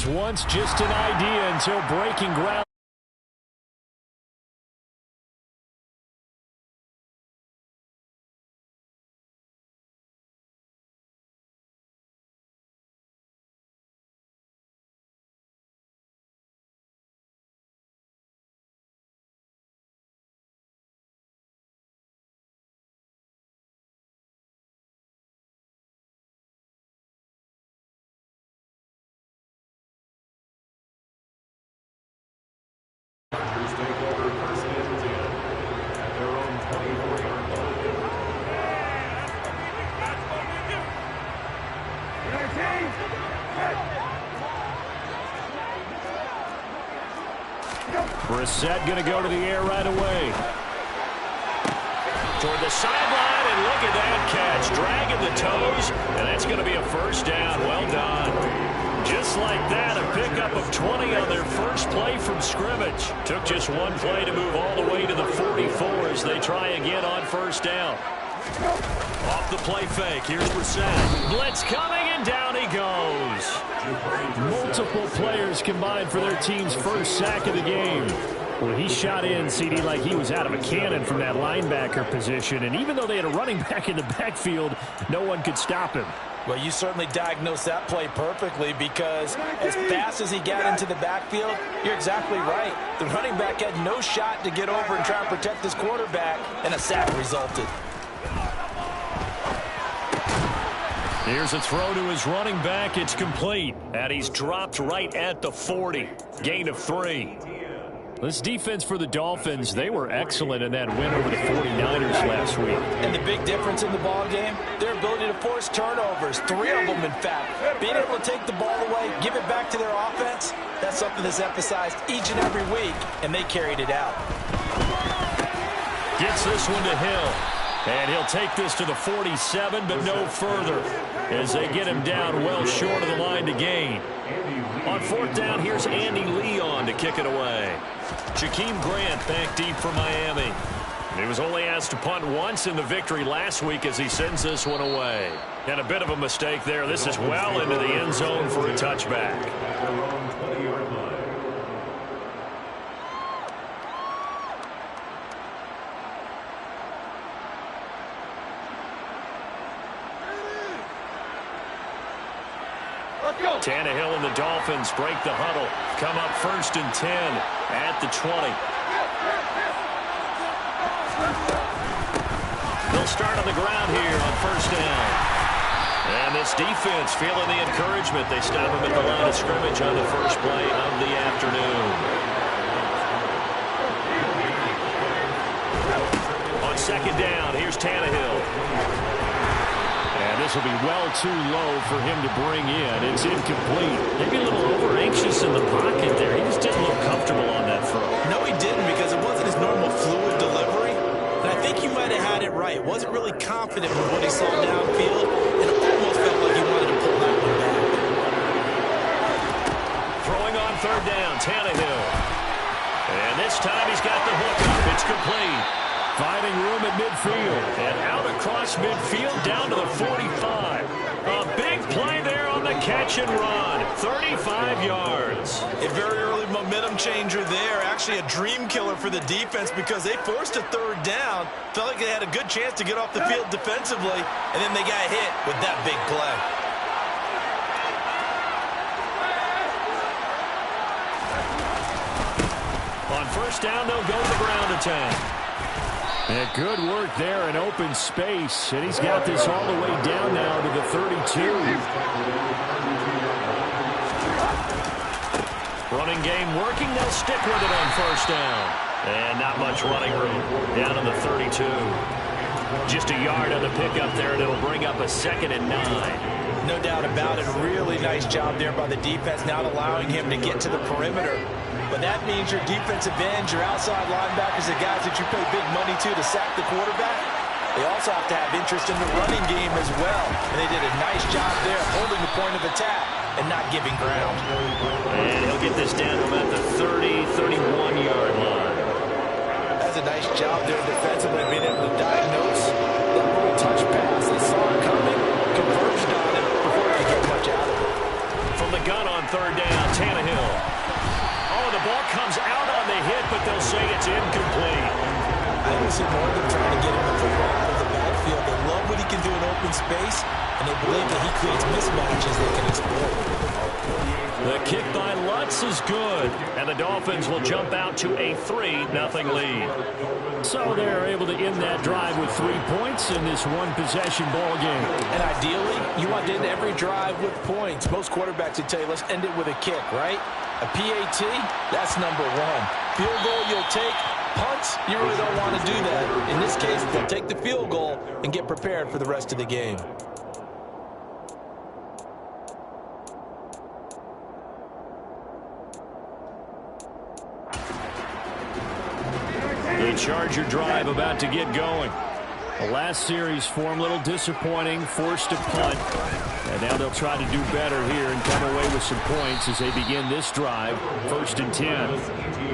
was once just an idea until breaking ground. Take over first and 10 at their own 24-yard line. Brissett going to go to the air right away. Toward the sideline, and look at that catch. Dragging the toes, and that's going to be a first down. Well done. Just like that, a pickup of 20 on their first play from scrimmage. Took just one play to move all the way to the 44 as they try again on first down. Off the play fake, here's Brissett. Blitz coming, and down he goes. Multiple players combined for their team's first sack of the game. Well, he shot in, CD, like he was out of a cannon from that linebacker position. And even though they had a running back in the backfield, no one could stop him. Well, you certainly diagnosed that play perfectly, because as fast as he got into the backfield, you're exactly right. The running back had no shot to get over and try and protect his quarterback, and a sack resulted. Here's a throw to his running back. It's complete, and he's dropped right at the 40. Gain of 3. This defense for the Dolphins, they were excellent in that win over the 49ers last week. And the big difference in the ball game, their ability to force turnovers, 3 of them in fact. Being able to take the ball away, give it back to their offense, that's something that's emphasized each and every week, and they carried it out. Gets this one to Hill, and he'll take this to the 47, but no further, as they get him down well short of the line to gain. On fourth down, here's Andy Leon to kick it away. Jakeem Grant back deep for Miami. He was only asked to punt once in the victory last week as he sends this one away. And a bit of a mistake there. This is well into the end zone for a touchback. Tannehill and the Dolphins break the huddle. Come up first and 10 at the 20. They'll start on the ground here on first down. And this defense feeling the encouragement. They stop him at the line of scrimmage on the first play of the afternoon. On second down, here's Tannehill. And this will be well too low for him to bring in. It's incomplete. Maybe a little over-anxious in the pocket there. He just didn't look comfortable on that throw. No, he didn't, because it wasn't his normal fluid delivery. And I think he might have had it right. Wasn't really confident with what he saw downfield, and almost felt like he wanted to pull that one back. Throwing on third down, Tannehill. And this time he's got the hook up. It's complete. Finding room at midfield. And out across midfield down to the 45. A big play there on the catch and run. 35 yards. A very early momentum changer there. Actually a dream killer for the defense, because they forced a third down. Felt like they had a good chance to get off the field defensively, and then they got hit with that big play. On first down, they'll go to the ground attack. And good work there in open space. And he's got this all the way down now to the 32. Running game working. They'll stick with it on first down. And not much running room. Down to the 32. Just a yard on the pickup there, and it'll bring up a 2nd and 9. No doubt about it. Really nice job there by the defense, not allowing him to get to the perimeter. But that means your defensive ends, your outside linebackers, the guys that you pay big money to sack the quarterback, they also have to have interest in the running game as well. And they did a nice job there holding the point of attack and not giving ground. And he'll get this down to about the 30, 31-yard line. That's a nice job there defensively, being able to diagnose that little touch pass. They saw it coming, converged on it before they could get much out of it. From the gun on third down. Tannehill. Oh, the ball comes out on the hit, but they'll say it's incomplete. I don't see more of them trying to get him the football out of the backfield. They love what he can do in open space, and they believe that he creates mismatches they can exploit. The kick by Lutz is good, and the Dolphins will jump out to a 3-0 lead. So they're able to end that drive with 3 points in this one-possession ball game. And ideally, you want to end every drive with points. Most quarterbacks would tell you, let's end it with a kick, right? A PAT, that's number one. Field goal, you'll take. Punts, you really don't want to do that. In this case, they'll take the field goal and get prepared for the rest of the game. The Charger drive about to get going. The last series for them, a little disappointing, forced to punt. And now they'll try to do better here and come away with some points as they begin this drive, 1st and 10.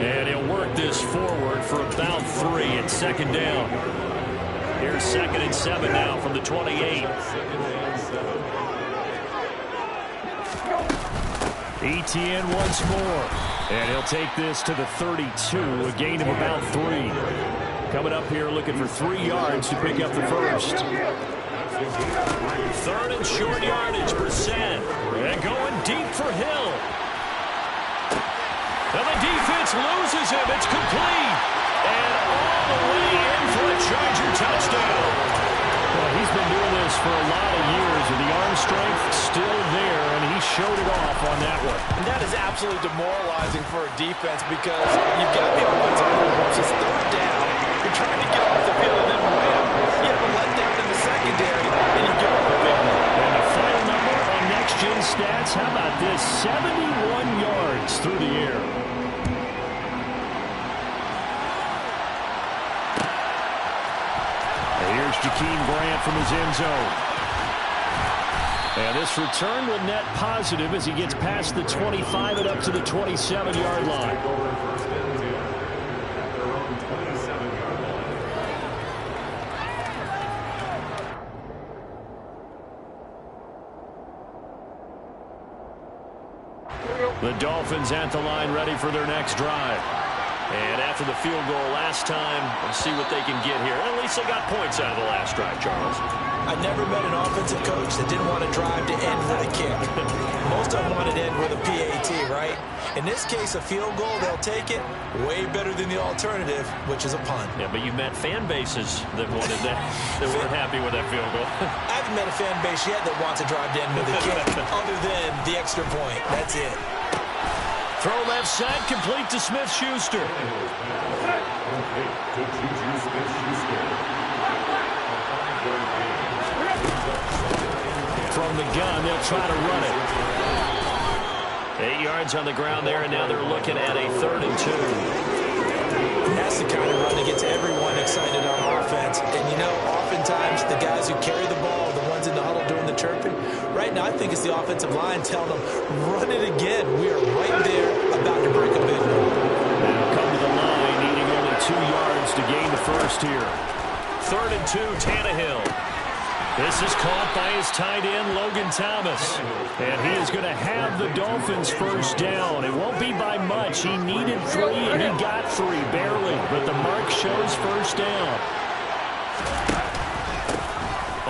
And he'll work this forward for about 3 at second down. Here's 2nd and 7 now from the 28. Etienne once more. And he'll take this to the 32, a gain of about 3. Coming up here looking for 3 yards to pick up the first. 3rd and short yardage, Brissett. And going deep for Hill. And the defense loses him. It's complete. And all the way in for a Charger touchdown. Well, he's been doing this for a lot of years, and the arm strength still there, and he showed it off on that one. And that is absolutely demoralizing for a defense because you've got the offensive line. Once it's 3rd down, you're trying to get off the field and then wham, you have a letdown in the secondary, and you give up a big one. And the final number on next-gen stats, how about this? 71 yards through the air. Here's Jakeem Grant from his end zone. And this return will net positive as he gets past the 25 and up to the 27-yard line. The Dolphins at the line ready for their next drive. And after the field goal last time, we'll see what they can get here. At least they got points out of the last drive, Charles. I never met an offensive coach that didn't want to drive to end with a kick. Most of them want to end with a PAT, right? In this case, a field goal, they'll take it. Way better than the alternative, which is a punt. Yeah, but you met fan bases that wanted that, that weren't happy with that field goal. I haven't met a fan base yet that wants to drive to end with a kick, other than the extra point. That's it. Throw left side, complete to Smith-Schuster. From the gun, they'll try to run it. 8 yards on the ground there, and now they're looking at a 3rd and 2. That's the kind of run that gets everyone excited on offense. And, you know, oftentimes the guys who carry the ball are the ones in the huddle doing the chirping. Right now, I think it's the offensive line telling them, run it again. We are right there about to break a big one. Now come to the line, needing only 2 yards to gain the first here. 3rd and 2, Tannehill. This is caught by his tight end, Logan Thomas. And he is going to have the Dolphins first down. It won't be by much. He needed 3, and he got 3, barely. But the mark shows first down.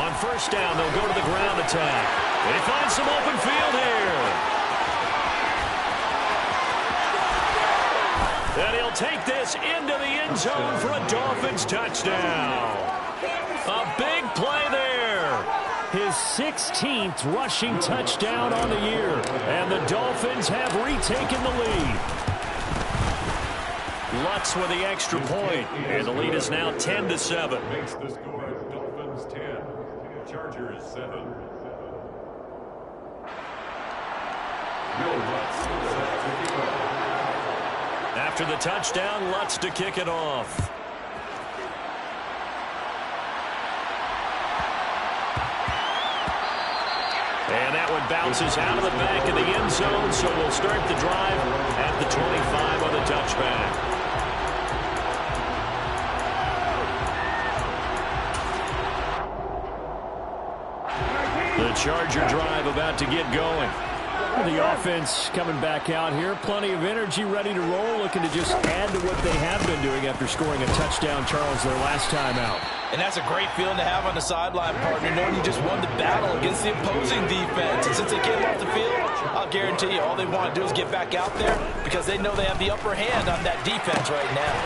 On first down, they'll go to the ground attack. They find some open field here. And he'll take this into the end zone for a Dolphins touchdown. A big play there. His 16th rushing touchdown on the year. And the Dolphins have retaken the lead. Lutz with the extra point. And the lead is now 10-7. Makes the score Dolphins 10, Chargers 7. After the touchdown, Lutz to kick it off. And that one bounces out of the back of the end zone, so we'll start the drive at the 25 on the touchback. The Charger drive about to get going. The offense coming back out here. Plenty of energy, ready to roll, looking to just add to what they have been doing after scoring a touchdown, Charles, their last time out. And that's a great feeling to have on the sideline, partner, knowing you just won the battle against the opposing defense. And since they came off the field, I'll guarantee you all they want to do is get back out there because they know they have the upper hand on that defense right now.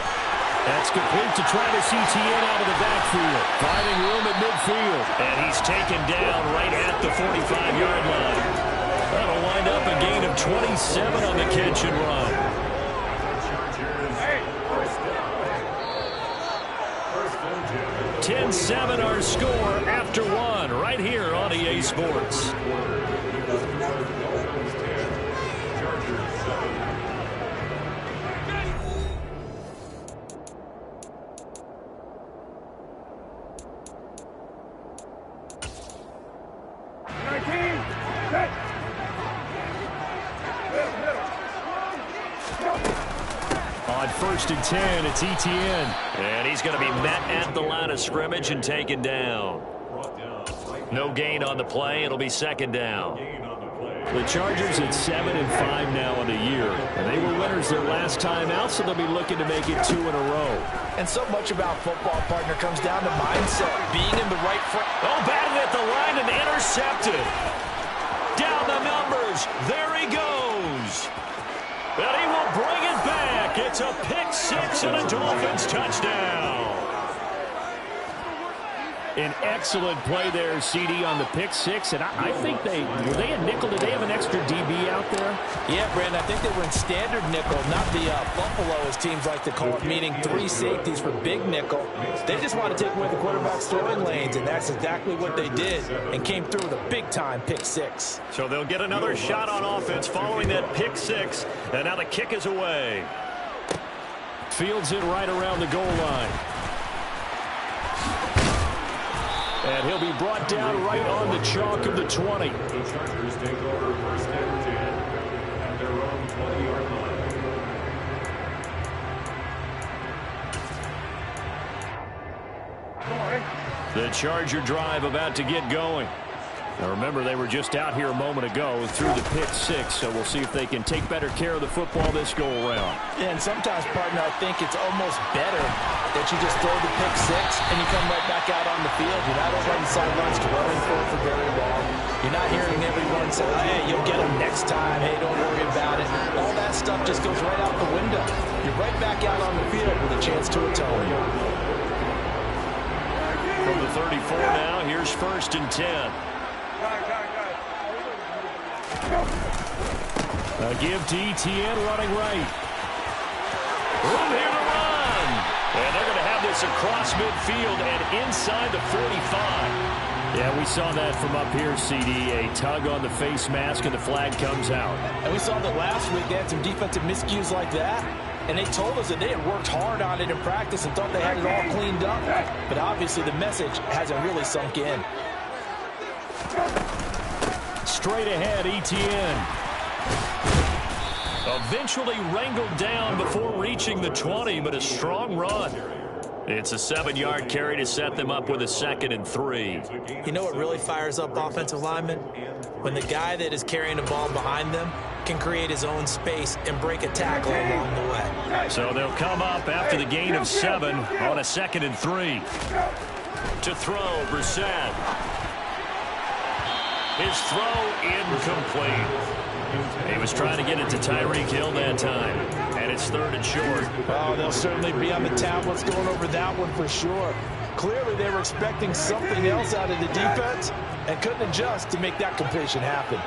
That's complete to Travis Etienne out of the backfield. Finding room at midfield. And he's taken down right at the 45-yard line. That'll wind up a gain of 27 on the catch and run. 10-7 our score after one right here on EA Sports. On 1st and 10, it's Etienne. And he's going to be met at the line of scrimmage and taken down. No gain on the play. It'll be 2nd down. The Chargers at 7-5 now in the year. And they were winners their last time out, so they'll be looking to make it 2 in a row. And so much about football, partner, comes down to mindset. Being in the right front. Oh, batted at the line and intercepted. Down the numbers. There he goes. But he will bring it back. It's a pick-6 and a Dolphins touchdown. An excellent play there, CD, on the pick-6. And I think were they in nickel? Did they have an extra DB out there? Yeah, Brandon, I think they were in standard nickel, not the buffalo, as teams like to call it, meaning 3 safeties for big nickel. They just want to take away the quarterback's throwing lanes, and that's exactly what they did, and came through with a big-time pick-6. So they'll get another shot on offense following that pick-6, and now the kick is away. Fields it right around the goal line. And he'll be brought down right on the chalk of the 20. The Chargers take over 1st and 10 at their own 20-yard line. The Charger drive about to get going. Now remember, they were just out here a moment ago through the pick-6, so we'll see if they can take better care of the football this go-around. Yeah, and sometimes, partner, I think it's almost better that you just throw the pick-6 and you come right back out on the field. You're not over on the sidelines dwelling for it for very long. You're not hearing everyone say, hey, you'll get them next time. Hey, don't worry about it. All that stuff just goes right out the window. You're right back out on the field with a chance to atone. From the 34 now, here's 1st and 10. A give to Etienne running right. Room here to run. And they're going to have this across midfield and inside the 45. Yeah, we saw that from up here, CD. A tug on the face mask and the flag comes out. And we saw that last week. They had some defensive miscues like that. And they told us that they had worked hard on it in practice and thought they had it all cleaned up. But obviously the message hasn't really sunk in. Straight ahead, Etienne. Eventually wrangled down before reaching the 20, but a strong run. It's a 7-yard carry to set them up with a 2nd and 3. You know what really fires up offensive linemen? When the guy that is carrying the ball behind them can create his own space and break a tackle along the way. So they'll come up after the gain of 7 on a 2nd and 3. To throw, Brissett. His throw incomplete. He was trying to get it to Tyreek Hill that time. And it's 3rd and short. Oh, they'll certainly be on the tablets going over that one for sure. Clearly they were expecting something else out of the defense and couldn't adjust to make that completion happen.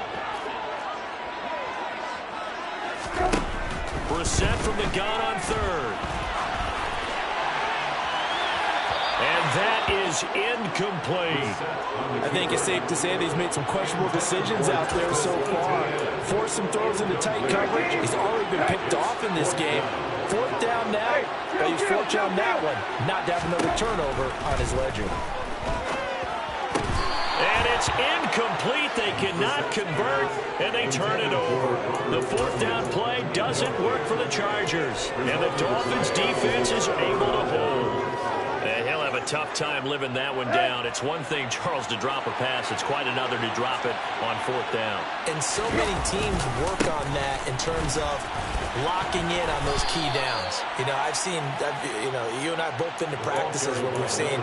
Brissett from the gun on 3rd. And that is incomplete. I think it's safe to say that he's made some questionable decisions out there so far. Forced some throws into tight coverage. He's already been picked off in this game. 4th down now. But he's fortunate on that one not to have another turnover on his ledger. And it's incomplete. They cannot convert, and they turn it over. The 4th down play doesn't work for the Chargers. And the Dolphins defense is able to hold. And he'll have a Tough time living that one down. It's one thing, Charles, to drop a pass. It's quite another to drop it on 4th down. And so many teams work on that in terms of locking in on those key downs. I've seen, you and I have both been to practices where we've seen,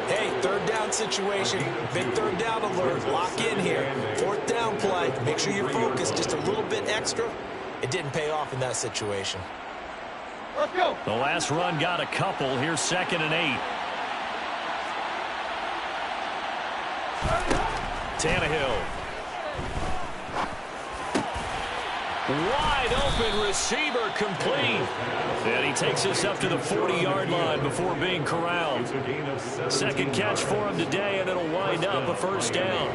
hey, 3rd down situation, big 3rd down alert, lock in here. 4th down play, make sure you're focused just a little bit extra. It didn't pay off in that situation. Let's go. The last run got a couple. Here's 2nd and 8. Tannehill. Wide open receiver, complete. And he takes us up to the 40-yard line before being corralled. 2nd catch for him today, and it'll wind up a 1st down.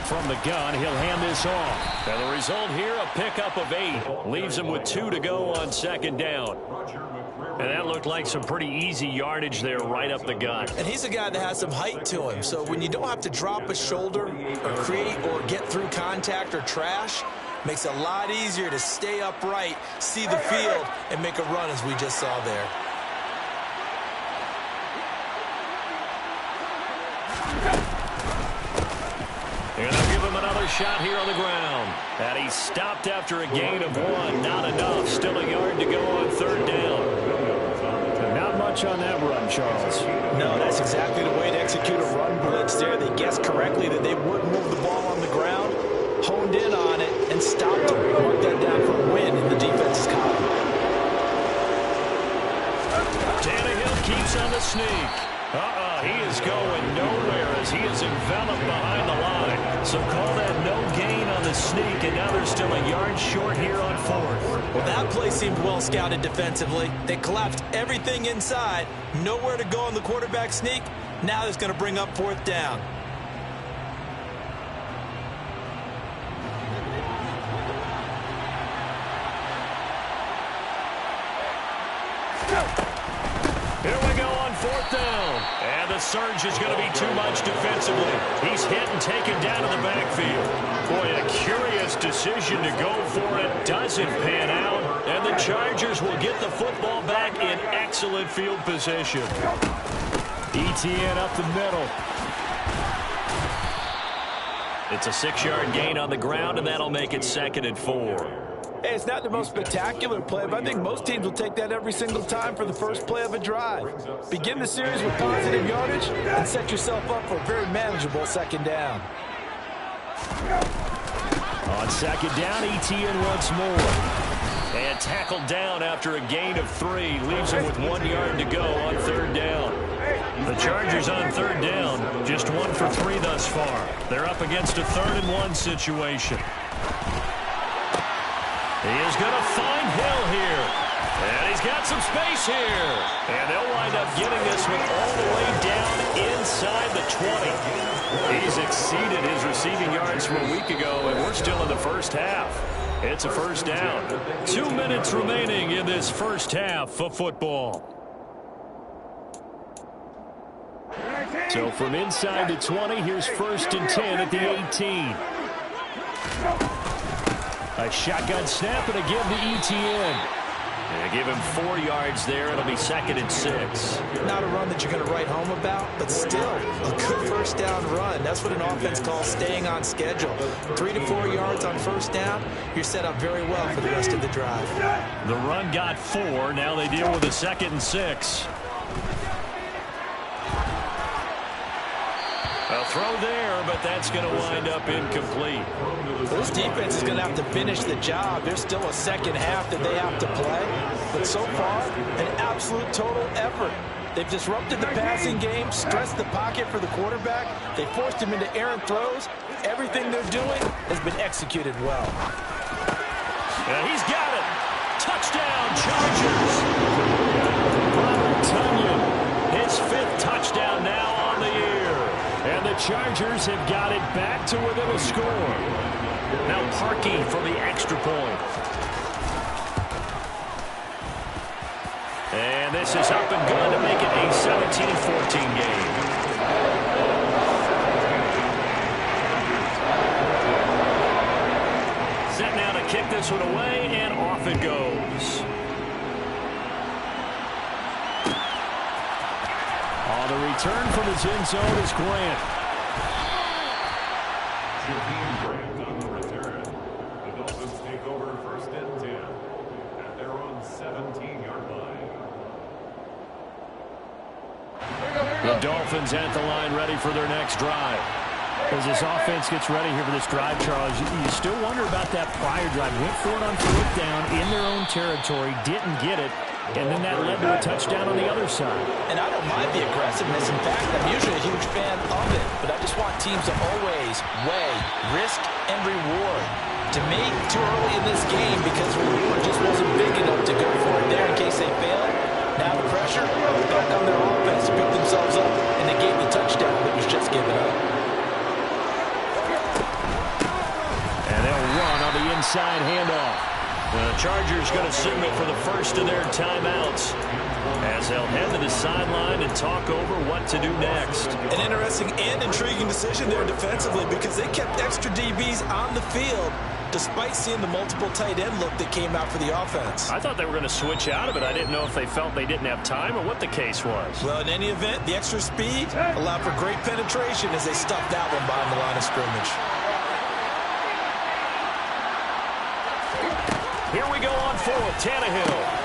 From the gun, he'll hand this off. And the result here, a pickup of 8. Leaves him with 2 to go on 2nd down. And that looked like some pretty easy yardage there right up the gut. And he's a guy that has some height to him. So when you don't have to drop a shoulder or create or get through contact or trash, makes it a lot easier to stay upright, see the field, and make a run as we just saw there. And they'll give him another shot here on the ground. And he's stopped after a gain of 1. Not enough. Still a yard to go on 3rd down. And not much on that run, Charles. No, that's exactly the way to execute a run blitz there. They guessed correctly that they would move the ball on the ground, honed in on it, and stopped them. Marked that down for a win in the defense's column. Tannehill keeps on the sneak. He is going nowhere as he is enveloped behind the line. So call that no gain on the sneak, and now they're still a yard short here on 4th. Well, that play seemed well scouted defensively. They collapsed everything inside. Nowhere to go on the quarterback sneak. Now it's going to bring up 4th down. Here we go on 4th down. And the surge is going to be too much defensively. He's hit and taken down in the backfield. Boy, a curious decision to go for it. Doesn't pan out. And the Chargers will get the football back in excellent field position. ETN up the middle. It's a 6-yard gain on the ground, and that'll make it 2nd and 4. Hey, it's not the most spectacular play, but I think most teams will take that every single time for the first play of a drive. Begin the series with positive yardage and set yourself up for a very manageable 2nd down. On 2nd down, ETN once more. And tackled down after a gain of 3. Leaves him with 1 yard to go on 3rd down. The Chargers on 3rd down, just 1 for 3 thus far. They're up against a 3rd and 1 situation. He is going to find Hill here. And he's got some space here. And they'll wind up getting this one all the way down inside the 20. He's exceeded his receiving yards from a week ago, and we're still in the first half. It's a 1st down. 2 minutes remaining in this first half of football. So from inside the 20, here's 1st and 10 at the 18. A shotgun snap and a give to ETN. They give him 4 yards there. It'll be 2nd and 6. Not a run that you're going to write home about, but still a good 1st down run. That's what an offense calls staying on schedule. 3 to 4 yards on 1st down. You're set up very well for the rest of the drive. The run got 4. Now they deal with a 2nd and 6. A throw there, but that's going to wind up incomplete. This defense is going to have to finish the job. There's still a 2nd half that they have to play. But so far, an absolute total effort. They've disrupted the passing game, stressed the pocket for the quarterback. They forced him into errant throws. Everything they're doing has been executed well. And he's got it. Touchdown, Chargers. Robert Tonyan, his 5th touchdown now on the year. And the Chargers have got it back to within a score. Now Parkey for the extra point. And this is up and good to make it a 17-14 game. Set now to kick this one away, and off it goes. On the return from his end zone is Grant. Grant on the return. The Dolphins take over first and 10 at their own 17-yard line. The Dolphins at the line ready for their next drive. As this offense gets ready here for this drive, Charles, you still wonder about that prior drive. Went for it on fourth down in their own territory, didn't get it, and then that led to a touchdown on the other side. And I don't mind the aggressiveness. In fact, I'm usually a huge fan of it. But I just want teams to always weigh risk and reward. To me, too early in this game because the reward just wasn't big enough to go for it there in case they fail. Now the pressure back on their offense to pick themselves up, and they gave the touchdown that was just given up. And they'll run on the inside handoff. The Chargers going to signal for the first of their timeouts as they'll head to the sideline and talk over what to do next. An interesting and intriguing decision there defensively because they kept extra DBs on the field despite seeing the multiple tight end look that came out for the offense. I thought they were going to switch out of it. I didn't know if they felt they didn't have time or what the case was. Well, in any event, the extra speed allowed for great penetration as they stuffed that one behind the line of scrimmage. Here we go on fourth. Tannehill.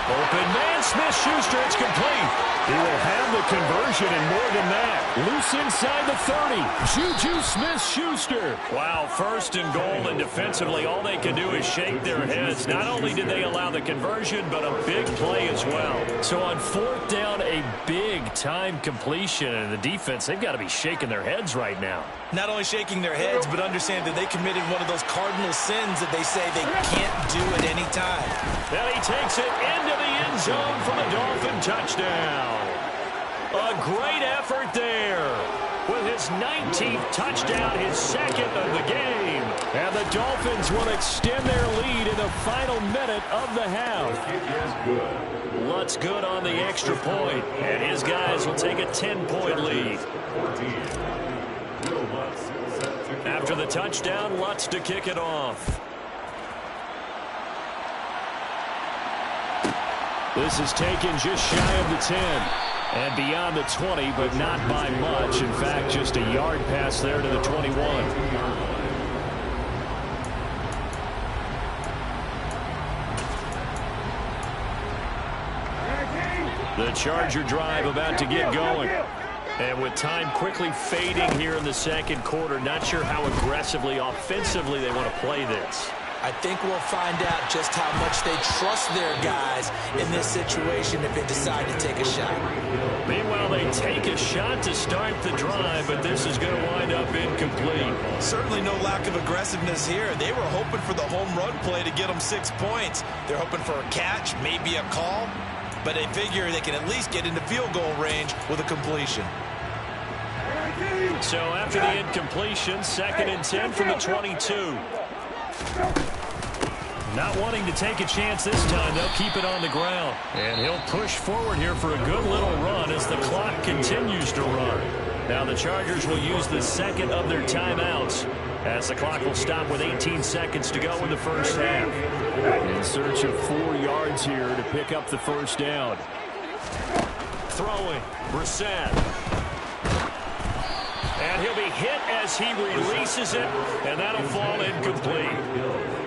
Open man, Smith-Schuster. It's complete. He will have the conversion and more than that. Loose inside the 30. Juju Smith-Schuster. Wow, first and goal, and defensively all they can do is shake their heads. Not only did they allow the conversion, but a big play as well. So on fourth down, a big-time completion, and the defense, they've got to be shaking their heads right now. Not only shaking their heads, but understand that they committed one of those cardinal sins that they say they can't do at any time. Now he takes it into the end zone for the Dolphin touchdown. A great effort there with his 19th touchdown, his second of the game. And the Dolphins will extend their lead in the final minute of the half. Lutz good on the extra point, and his guys will take a 10-point lead. After the touchdown, Lutz to kick it off. This is taken just shy of the 10 and beyond the 20, but not by much. In fact, just a yard pass there to the 21. The Charger drive about to get going. And with time quickly fading here in the second quarter, not sure how aggressively, offensively they want to play this. I think we'll find out just how much they trust their guys in this situation if they decide to take a shot. Meanwhile, they take a shot to start the drive, but this is going to wind up incomplete. Certainly no lack of aggressiveness here. They were hoping for the home run play to get them 6 points. They're hoping for a catch, maybe a call, but they figure they can at least get into field goal range with a completion. So after the incompletion, 2nd and 10 from the 22. Not wanting to take a chance this time, they'll keep it on the ground. And he'll push forward here for a good little run as the clock continues to run. Now the Chargers will use the second of their timeouts as the clock will stop with 18 seconds to go in the first half. In search of 4 yards here to pick up the first down. Throwing, Brissett. And he'll be hit as he releases it, and that'll fall incomplete.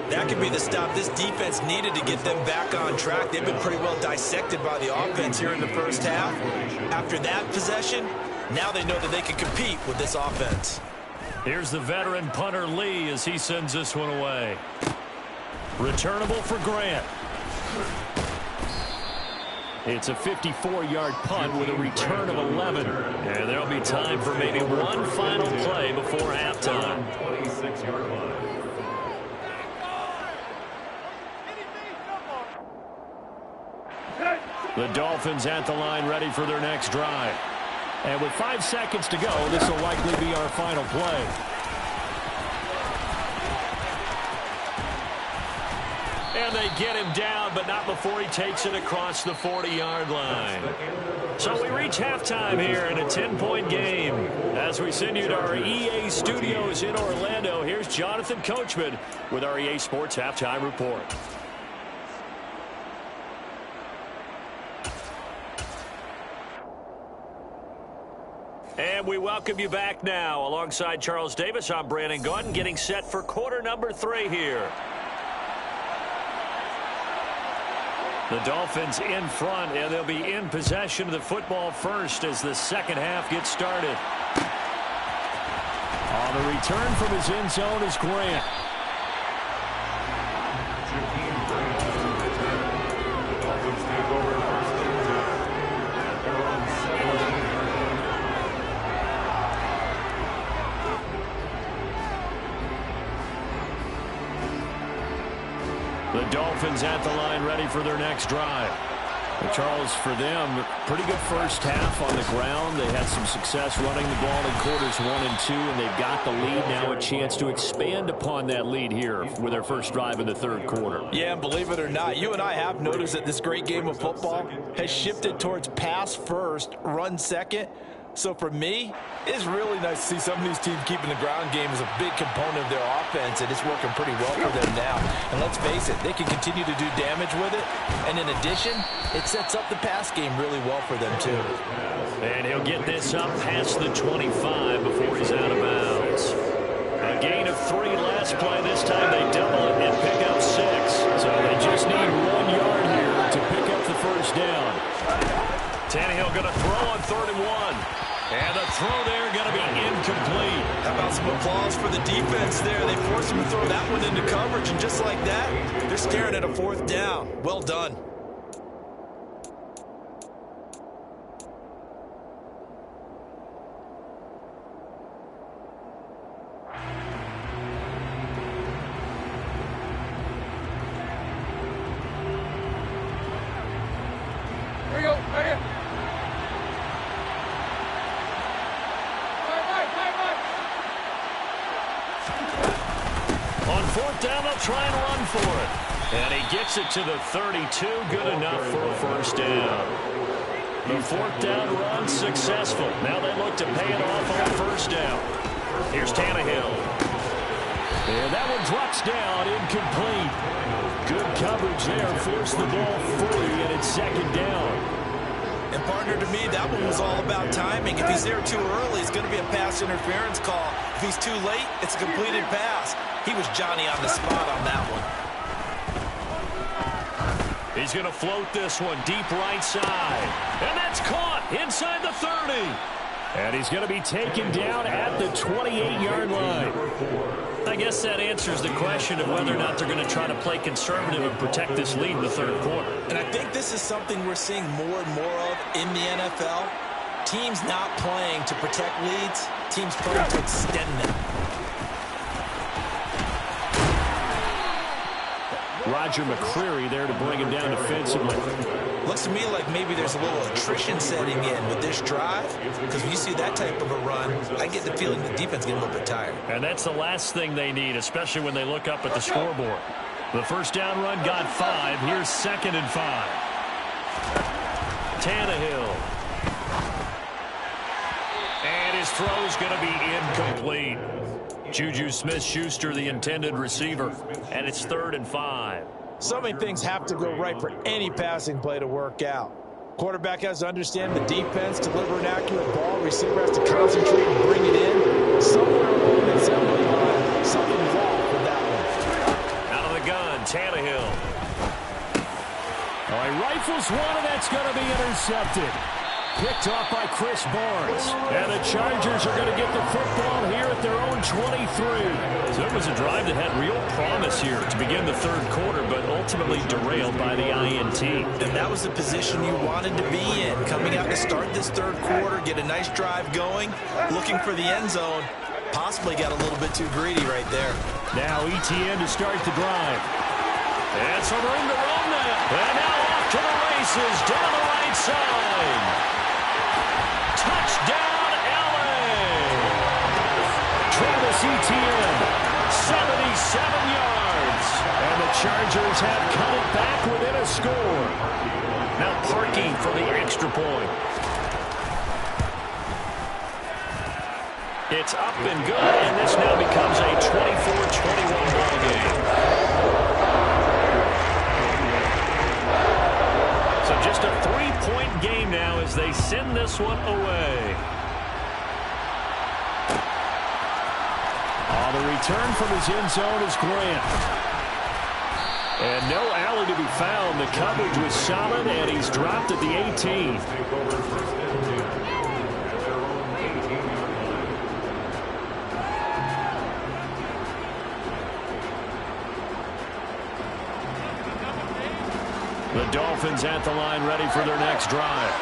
That could be the stop this defense needed to get them back on track. They've been pretty well dissected by the offense here in the first half. After that possession, now they know that they can compete with this offense. Here's the veteran punter Lee as he sends this one away. Returnable for Grant. It's a 54-yard punt with a return of 11. And there'll be time for maybe one final play before halftime. 26-yard line. The Dolphins at the line ready for their next drive. And with 5 seconds to go, this will likely be our final play. And they get him down, but not before he takes it across the 40-yard line. So we reach halftime here in a 10-point game. As we send you to our EA studios in Orlando, here's Jonathan Coachman with our EA Sports Halftime Report. And we welcome you back now. Alongside Charles Davis, I'm Brandon Gaudin, getting set for quarter number 3 here. The Dolphins in front, and they'll be in possession of the football first as the second half gets started. On the return from his end zone is Grant. The Dolphins take over first and 10 at their own 17. The Dolphins at the line ready for their next drive. Well, Charles, for them, pretty good first half on the ground. They had some success running the ball in quarters 1 and 2, and they've got the lead now, a chance to expand upon that lead here with their first drive in the third quarter. Yeah, and believe it or not, you and I have noticed that this great game of football has shifted towards pass first, run second. So for me, it's really nice to see some of these teams keeping the ground game as a big component of their offense, and it's working pretty well for them now. And let's face it, they can continue to do damage with it. And in addition, it sets up the pass game really well for them too. And he'll get this up past the 25 before he's out of bounds. A gain of 3 last play. This time they double it and pick up 6. So they just need 1 yard here to pick up the first down. Tannehill going to throw on 3rd and 1. And the throw there going to be incomplete. How about some applause for the defense there? They forced him to throw that one into coverage, and just like that, they're staring at a 4th down. Well done. Here we go, right here. On 4th down, they'll try and run for it. And he gets it to the 32. Good enough for a first down. The 4th down run successful. Now they look to pay it off on 1st down. Here's Tannehill. And that one drops down, incomplete. Good coverage there. Forced the ball free, and it's 2nd down. And partner, to me, that one was all about timing. If he's there too early, it's going to be a pass interference call. If he's too late, it's a completed pass. He was Johnny on the spot on that one. He's going to float this one deep right side. And that's caught inside the 30. And he's going to be taken down at the 28-yard line. I guess that answers the question of whether or not they're going to try to play conservative and protect this lead in the third quarter. And I think this is something we're seeing more and more of in the NFL. Teams not playing to protect leads, teams playing to extend them. Roger McCreary there to bring him down defensively. Looks to me like maybe there's a little attrition setting in with this drive, because when you see that type of a run, I get the feeling the defense getting a little bit tired. And that's the last thing they need, especially when they look up at the scoreboard. The first down run got 5. Here's 2nd and 5. Tannehill. And his throw's going to be incomplete. Juju Smith-Schuster, the intended receiver. And it's 3rd and 5. So many things have to go right for any passing play to work out. Quarterback has to understand the defense, deliver an accurate ball. Receiver has to concentrate and bring it in. Somewhere along the assembly line, something's off with that one. Out of the gun, Tannehill. Oh, he rifles one, and that's going to be intercepted. Picked off by Chris Barnes. And the Chargers are going to get the football here at their own 23. So it was a drive that had real promise here to begin the third quarter, but ultimately derailed by the INT. And that was the position you wanted to be in. Coming out to start this third quarter, get a nice drive going, looking for the end zone. Possibly got a little bit too greedy right there. Now ETN to start the drive. And some room to run now. And now off to the races down the right side. Touchdown, LA! Travis Etienne, 77 yards. And the Chargers have cut it back within a score. Now Parkey for the extra point. It's up and good, and this now becomes a 24-21 ball game. So just a 3-point game now as they send this one away. The return from his end zone is Grant. And no alley to be found. The coverage was solid, and he's dropped at the 18. The Dolphins at the line ready for their next drive.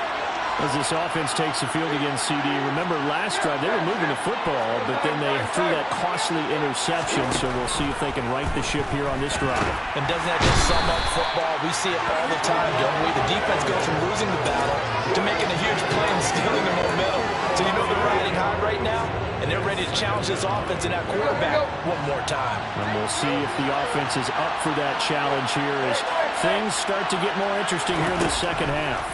As this offense takes the field against CD, remember last drive they were moving the football, but then they threw that costly interception, so we'll see if they can right the ship here on this drive. And doesn't that just sum up football? We see it all the time, don't we? The defense goes from losing the battle to making a huge play and stealing the momentum. So you know they're riding high right now, and they're ready to challenge this offense and that quarterback one more time. And we'll see if the offense is up for that challenge here as things start to get more interesting here in the second half.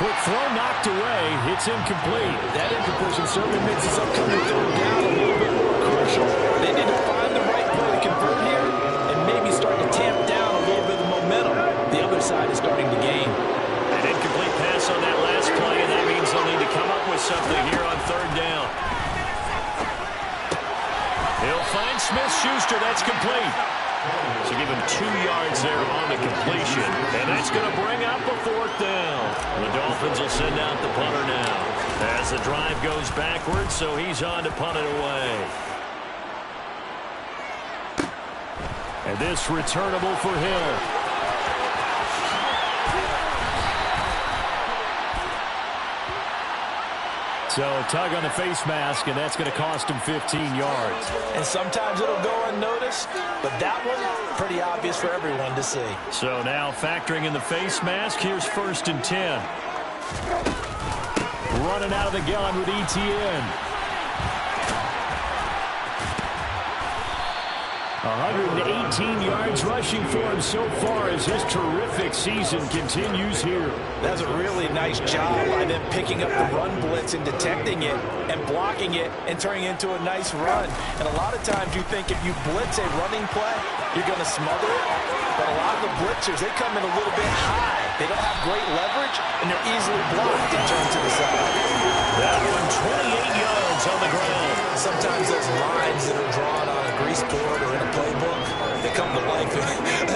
Quick throw knocked away. It's incomplete. That incompletion certainly makes this upcoming third down a little bit more crucial. They need to find the right play to convert here and maybe start to tamp down a little bit of momentum. The other side is starting to gain. An incomplete pass on that last play, and that means they'll need to come up with something here on third down. He'll find Smith-Schuster. That's complete. So give him 2 yards there on the completion. And that's going to bring up a fourth down. The Dolphins will send out the punter now. As the drive goes backwards, so he's on to punt it away. And this returnable for Hill. So tug on the face mask, and that's going to cost him 15 yards. And sometimes it'll go unnoticed, but that one, pretty obvious for everyone to see. So now factoring in the face mask, here's 1st and 10. Running out of the gun with ETN. 118 yards rushing for him so far as his terrific season continues here. That's a really nice job by them picking up the run blitz and detecting it and blocking it and turning it into a nice run. And a lot of times you think if you blitz a running play, you're going to smother it. But a lot of the blitzers, they come in a little bit high. They don't have great leverage, and they're easily blocked and turned to the side. That one 28 yards on the ground. Sometimes those lines that are drawn on a grease board or in a playbook, they come to life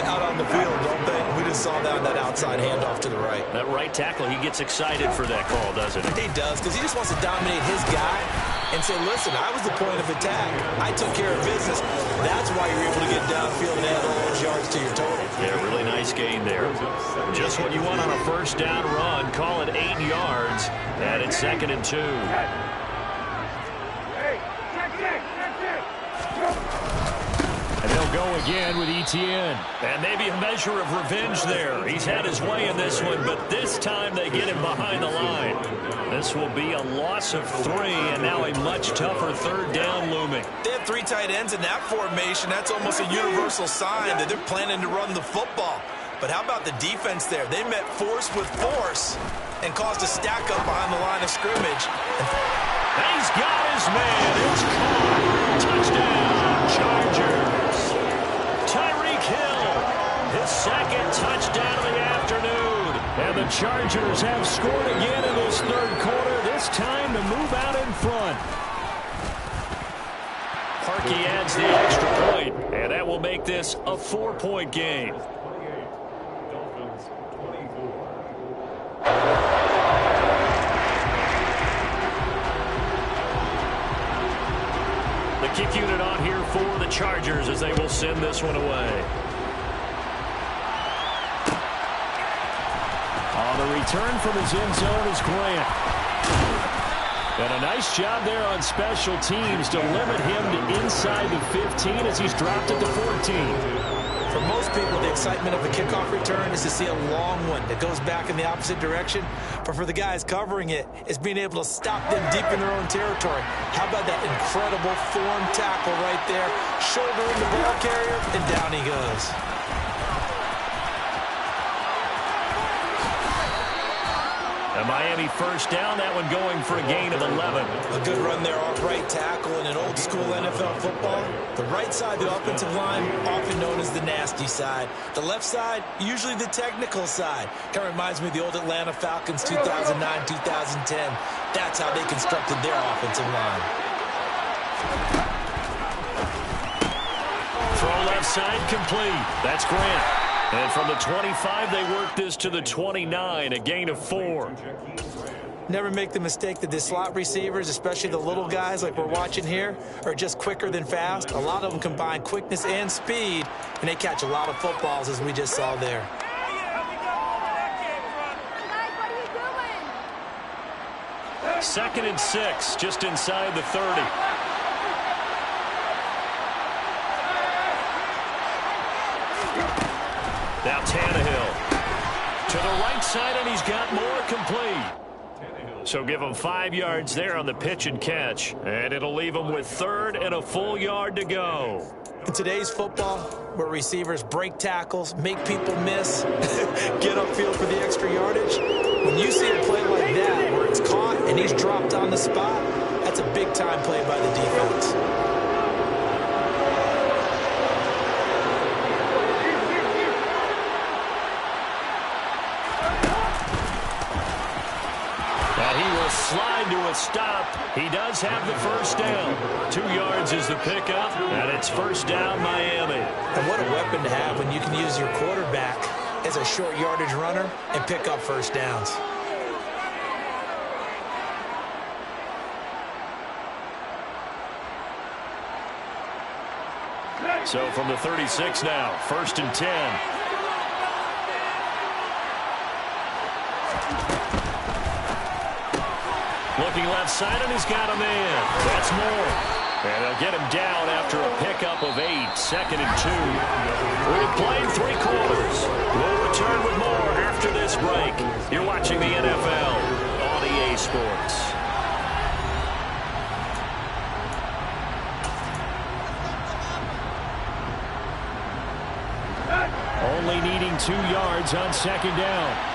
out on the field, don't they? We just saw that on that outside handoff to the right. That right tackle, he gets excited for that call, doesn't he? He does, because he just wants to dominate his guy and say, listen, I was the point of attack. I took care of business. That's why you're able to get downfield and add all those yards to your total. Yeah, really nice gain there. Just what you want on a first down run. Call it 8 yards. And it's 2nd and 2. And they'll go again with ETN. And maybe a measure of revenge there. He's had his way in this one, but this time they get him behind the line. This will be a loss of 3, and now a much tougher third down looming. They have 3 tight ends in that formation. That's almost a universal sign that they're planning to run the football. But how about the defense there? They met force with force and caused a stack up behind the line of scrimmage. And he's got his man. It's caught. Touchdown, Chargers. Tyreek Hill, his 2nd touchdown of the afternoon. And the Chargers have scored again in this third quarter, this time to move out in front. Parkey adds the extra point, and that will make this a 4-point game. 28, Dolphins 24. The kick unit on here for the Chargers as they will send this one away. On the return from his end zone is Grant. And a nice job there on special teams to limit him to inside the 15 as he's dropped at the 14. For most people, the excitement of a kickoff return is to see a long one that goes back in the opposite direction. But for the guys covering it, it's being able to stop them deep in their own territory. How about that incredible form tackle right there? Shoulder in the ball carrier, and down he goes. A Miami first down, that one going for a gain of 11. A good run there off right tackle in an old-school NFL football. The right side, the offensive line, often known as the nasty side. The left side, usually the technical side. Kind of reminds me of the old Atlanta Falcons 2009-2010. That's how they constructed their offensive line. Throw left side complete. That's Grant. And from the 25, they work this to the 29, a gain of 4. Never make the mistake that the slot receivers, especially the little guys like we're watching here, are just quicker than fast. A lot of them combine quickness and speed, and they catch a lot of footballs, as we just saw there. Second and 6, just inside the 30. Now Tannehill to the right side, and he's got more complete. So give him 5 yards there on the pitch and catch, and it'll leave him with 3rd and a full yard to go. In today's football, where receivers break tackles, make people miss, get upfield for the extra yardage, when you see a play like that where it's caught and he's dropped on the spot, that's a big-time play by the defense. Slide to a stop. He does have the first down. 2 yards is the pickup, and it's first down Miami. And what a weapon to have when you can use your quarterback as a short yardage runner and pick up first downs. So from the 36 now, 1st and 10. Looking left side, and he's got a man. That's more. And they'll get him down after a pickup of 8. 2nd and 2. We've played 3 quarters. We'll return with more after this break. You're watching the NFL on EA Sports. Only needing 2 yards on 2nd down.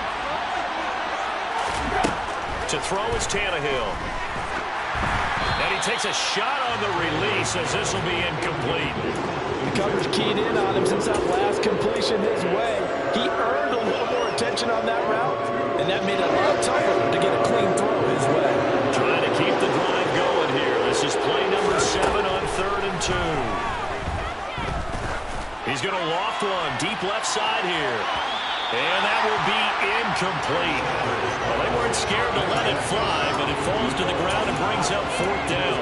To throw is Tannehill. And he takes a shot on the release as this will be incomplete. The coverage keyed in on him since that last completion his way. He earned a little more attention on that route, and that made it a lot tougher to get a clean throw his way. Trying to keep the drive going here. This is play number 7 on 3rd and 2. He's going to loft one deep left side here. And that will be incomplete. Well, they weren't scared to let it fly, but it falls to the ground and brings up 4th down.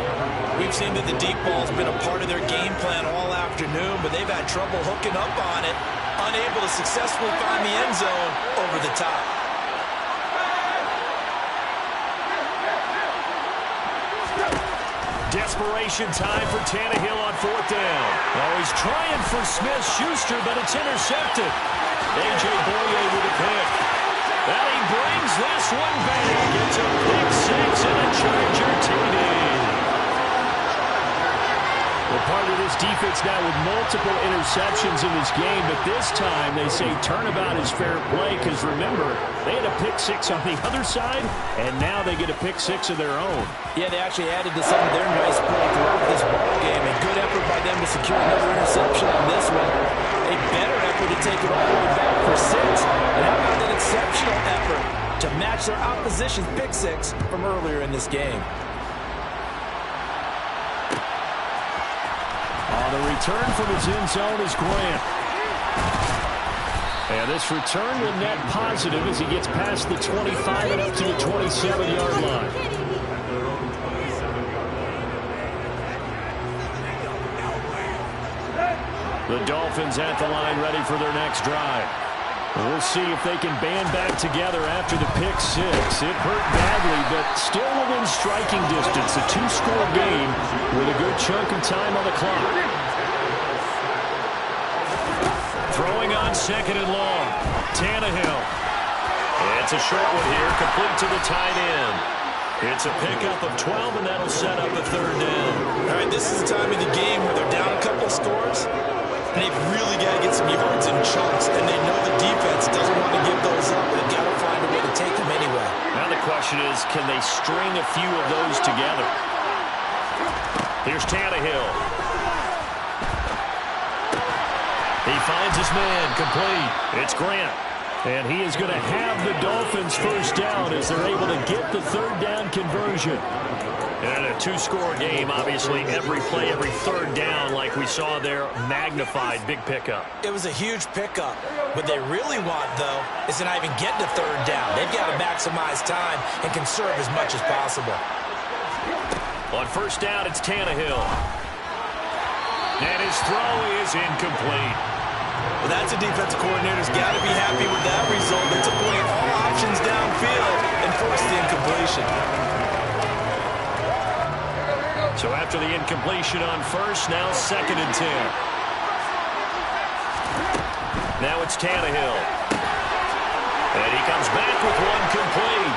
We've seen that the deep ball's been a part of their game plan all afternoon, but they've had trouble hooking up on it, unable to successfully find the end zone over the top. Desperation time for Tannehill on 4th down. Oh, he's trying for Smith-Schuster, but it's intercepted. A.J. Boye with a pick. And he brings this one back. It's a pick 6 and a Charger TD. Well, part of this defense now with multiple interceptions in this game, but this time they say turnabout is fair play because, remember, they had a pick 6 on the other side, and now they get a pick 6 of their own. Yeah, they actually added to some of their nice play throughout this ball game. A good effort by them to secure another interception on this one. A better effort to take it all the way back for 6. And how about an exceptional effort to match their opposition's pick 6 from earlier in this game. The return from his end zone is Grant. And this return will net positive as he gets past the 25 and up to the 27-yard line. The Dolphins at the line ready for their next drive. We'll see if they can band back together after the pick 6. It hurt badly, but still within striking distance. A 2-score game with a good chunk of time on the clock. on 2nd and long. Tannehill. It's a short one here, complete to the tight end. It's a pickup of 12, and that'll set up a 3rd down. All right, this is the time of the game where they're down a couple of scores, and they've really got to get some yards in chunks, and they know the defense doesn't want to give those up, but they've got to find a way to take them anyway. Now the question is, can they string a few of those together? Here's Tannehill. He finds his man, complete. It's Grant. And he is going to have the Dolphins 1st down as they're able to get the 3rd down conversion. And a 2-score game, obviously, every play, every 3rd down, like we saw there, magnified, big pickup. It was a huge pickup. What they really want, though, is to not even get to 3rd down. They've got to maximize time and conserve as much as possible. On 1st down, it's Tannehill. And his throw is incomplete. Well, that's a defensive coordinator's got to be happy with that result. They took away all options downfield and forced the incompletion. So after the incompletion on 1st, now 2nd and 10. Now it's Tannehill. And he comes back with one complete.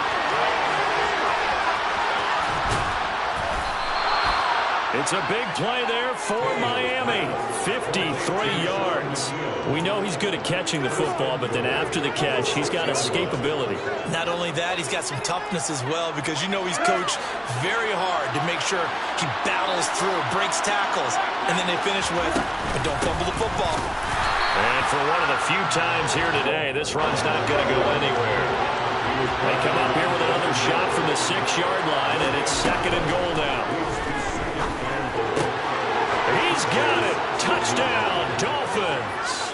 It's a big play there for Miami. 53 yards. We know he's good at catching the football, but then after the catch, he's got escapability. Not only that, he's got some toughness as well, because you know he's coached very hard to make sure he battles through, breaks tackles, and then they finish with, but don't fumble the football. And for one of the few times here today, this run's not going to go anywhere. They come up here with another shot from the 6-yard line, and it's 2nd and goal now. He's got it. Touchdown, Dolphins.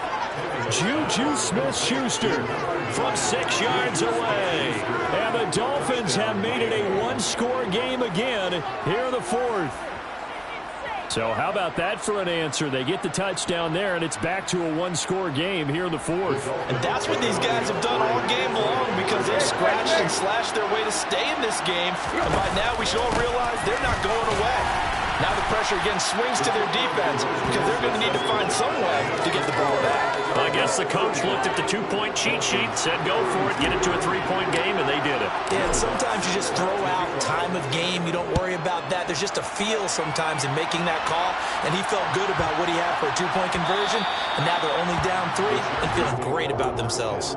Juju Smith-Schuster from 6 yards away. And the Dolphins have made it a 1-score game again here in the 4th. So how about that for an answer? They get the touchdown there, and it's back to a 1-score game here in the 4th. And that's what these guys have done all game long, because they've scratched and slashed their way to stay in this game. And by now we should all realize they're not going away. Now the pressure again swings to their defense, because they're going to need to find some way to get the ball back. I guess the coach looked at the 2-point cheat sheet, said go for it, get it to a 3-point game, and they did it. Yeah, and sometimes you just throw out time of game. You don't worry about that. There's just a feel sometimes in making that call, and he felt good about what he had for a 2-point conversion, and now they're only down 3 and feeling great about themselves.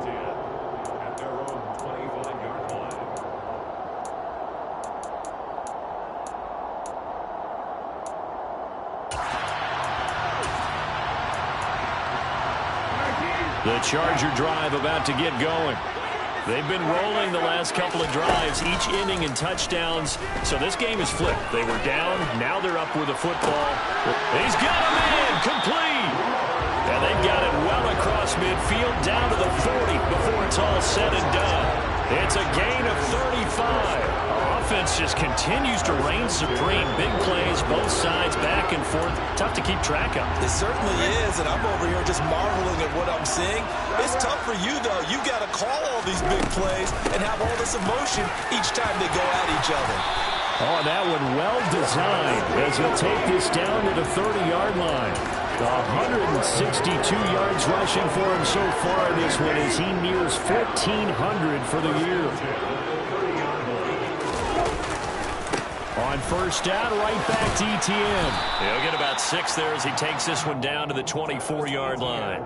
The Charger drive about to get going. They've been rolling the last couple of drives, each inning in touchdowns. So this game is flipped. They were down, now they're up with the football. He's got a man, complete. And they've got it well across midfield, down to the 40 before it's all said and done. It's a gain of 35. Offense just continues to reign supreme. Big plays, both sides, back and forth. Tough to keep track of. It certainly is, and I'm over here just marveling at what I'm seeing. It's tough for you, though. You got to call all these big plays and have all this emotion each time they go at each other. Oh, that one well designed as he'll take this down to the 30-yard line. 162 yards rushing for him so far in this one as he nears 1,400 for the year. On 1st down, right back to Etienne. He'll get about 6 there as he takes this one down to the 24-yard line.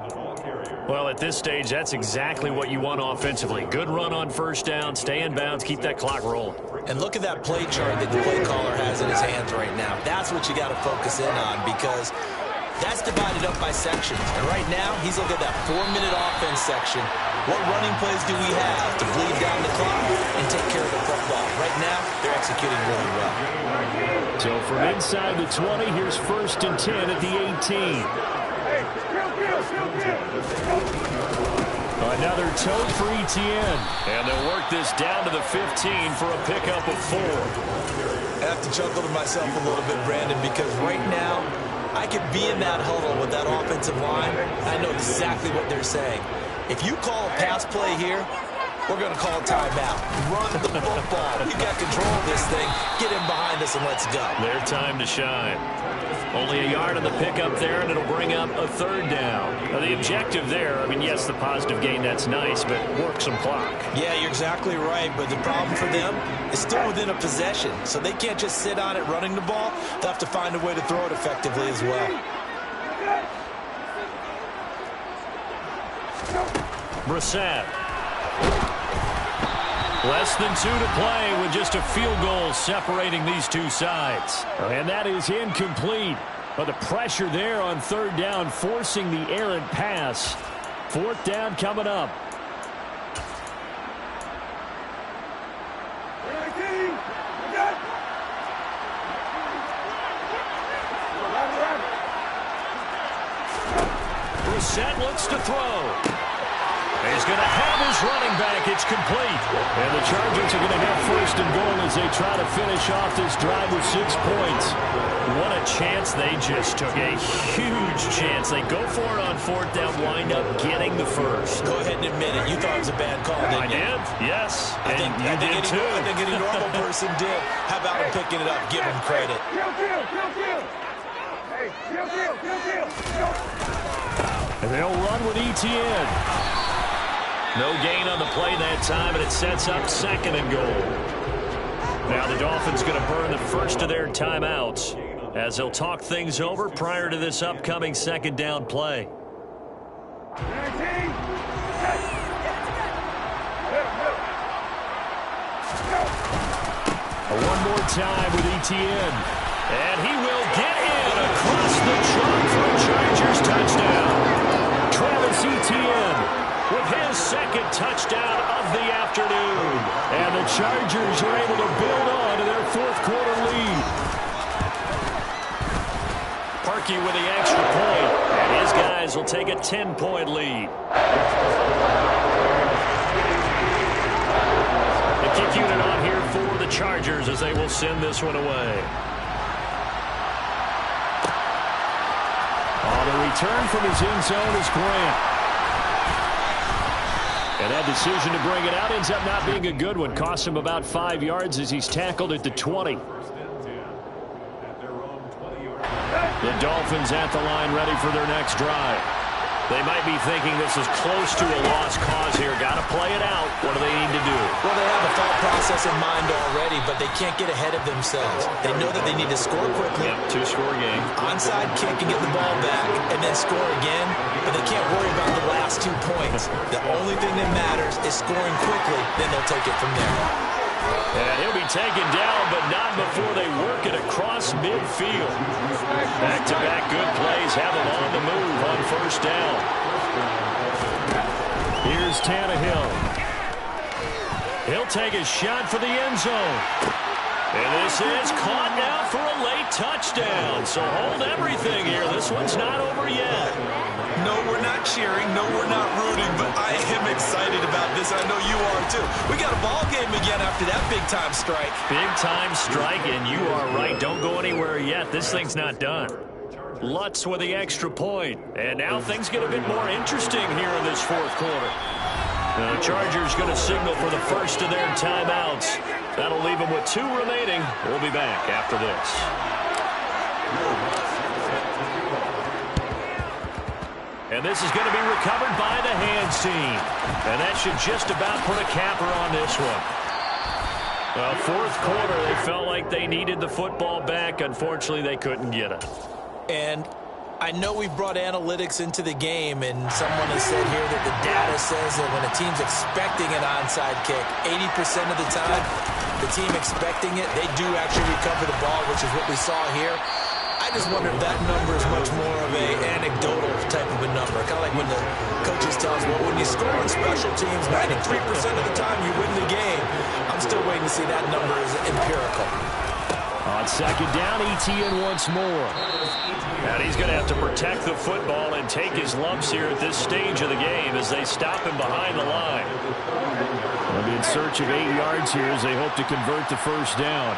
Well, at this stage, that's exactly what you want offensively. Good run on 1st down, stay in bounds, keep that clock rolling. And look at that play chart that the play caller has in his hands right now. That's what you got to focus in on, because that's divided up by sections. And right now, he's looking at that 4-minute offense section. What running plays do we have to bleed down the clock and take care of the football? Right now, they're executing really well. So from inside the 20, here's 1st and 10 at the 18. Another tote for Etienne. And they'll work this down to the 15 for a pickup of 4. I have to chuckle to myself a little bit, Brandon, because right now, I could be in that huddle with that offensive line. I know exactly what they're saying. If you call a pass play here, we're going to call a timeout. Run the football. We've got control of this thing. Get in behind us and let's go. Their time to shine. Only a yard on the pickup there, and it'll bring up a third down. Now, the objective there, I mean, yes, the positive gain, that's nice, but work some clock. Yeah, you're exactly right, but the problem for them is still within a possession, so they can't just sit on it running the ball. They'll have to find a way to throw it effectively as well. Brissett. Less than 2 to play with just a field goal separating these two sides. And that is incomplete. But the pressure there on third down forcing the errant pass. Fourth down coming up. Brissett looks to throw. He's going to have his running back. It's complete. And the Chargers are going to have first and goal as they try to finish off this drive with 6 points. What a chance they just took. A huge chance. They go for it on fourth down, wind up getting the first. Go ahead and admit it. You thought it was a bad call, didn't you? I did, yes. I think any normal person did. How about him picking it up? Give him credit. And they'll run with ETN. No gain on the play that time, and it sets up second and goal. Now the Dolphins going to burn the first of their timeouts as they'll talk things over prior to this upcoming second down play. One more time with ETN. And he will get in across the trunk for a Chargers touchdown. Travis Etienne with his second touchdown of the afternoon. And the Chargers are able to build on to their fourth quarter lead. Parkey with the extra point. And his guys will take a 10-point lead. The kick unit on here for the Chargers as they will send this one away. On the return from his end zone is Grant. And that decision to bring it out ends up not being a good one. Costs him about 5 yards as he's tackled at the 20. The Dolphins at the line ready for their next drive. They might be thinking this is close to a lost cause here. Got to play it out. What do they need to do? Well, they have a thought process in mind already, but they can't get ahead of themselves. They know that they need to score quickly. Yep, 2-score game. Onside kick and get the ball back, and then score again. But they can't worry about the last 2 points. The only thing that matters is scoring quickly. Then they'll take it from there. And he'll be taken down, but not before they work it across midfield. Back-to-back good plays have him on the move on first down. Here's Tannehill. He'll take a shot for the end zone. And this is caught now for a late touchdown. So hold everything here. This one's not over yet. No, we're not cheering. No, we're not rooting. But I am excited about this. I know you are, too. We got a ball game again after that big-time strike. Big-time strike, and you are right. Don't go anywhere yet. This thing's not done. Lutz with the extra point. And now things get a bit more interesting here in this fourth quarter. The Chargers going to signal for the first of their timeouts. That'll leave them with 2 remaining. We'll be back after this. And this is going to be recovered by the hands team. And that should just about put a capper on this one. Well, fourth quarter, they felt like they needed the football back. Unfortunately, they couldn't get it. And I know we brought analytics into the game, and someone has said here that the data says that when a team's expecting an onside kick, 80% of the time, the team expecting it, they do actually recover the ball, which is what we saw here. I just wonder if that number is much more of a anecdotal type of a number. Kind of like when the coaches tell us, well, when you score on special teams, 93% of the time you win the game. I'm still waiting to see that number is empirical. On second down, ETN once more. And he's going to have to protect the football and take his lumps here at this stage of the game as they stop him behind the line. They'll be in search of 8 yards here as they hope to convert the first down.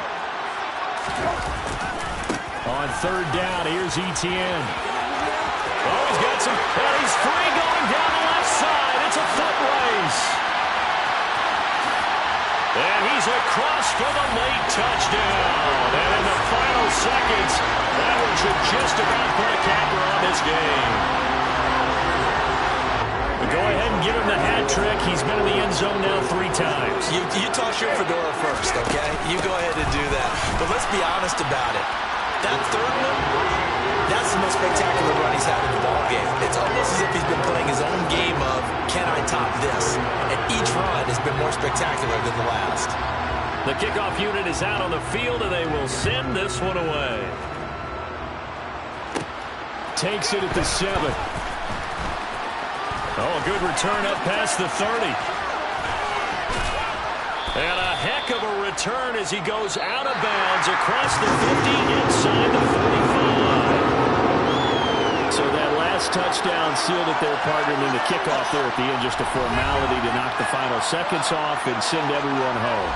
On third down, here's ETN. Oh, he's got some, and he's free going down the left side. It's a foot race. And he's across for the late touchdown. And in the final seconds, that one should just about put a capper on this game. But go ahead and give him the hat trick. He's been in the end zone now 3 times. You toss your fedora first, okay? You go ahead and do that. But let's be honest about it. That third one, that's the most spectacular run he's had in the ballgame. It's almost as if he's been playing his own game of, can I top this? And each run has been more spectacular than the last. The kickoff unit is out on the field, and they will send this one away. Takes it at the 7. Oh, a good return up past the 30. And a heck of a return as he goes out of bounds across the 50 inside the 45. So that last touchdown sealed it there, partner, and then the kickoff there at the end, just a formality to knock the final seconds off and send everyone home.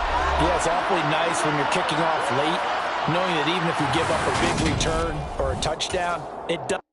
Yeah, it's awfully nice when you're kicking off late, knowing that even if you give up a big return or a touchdown, it does.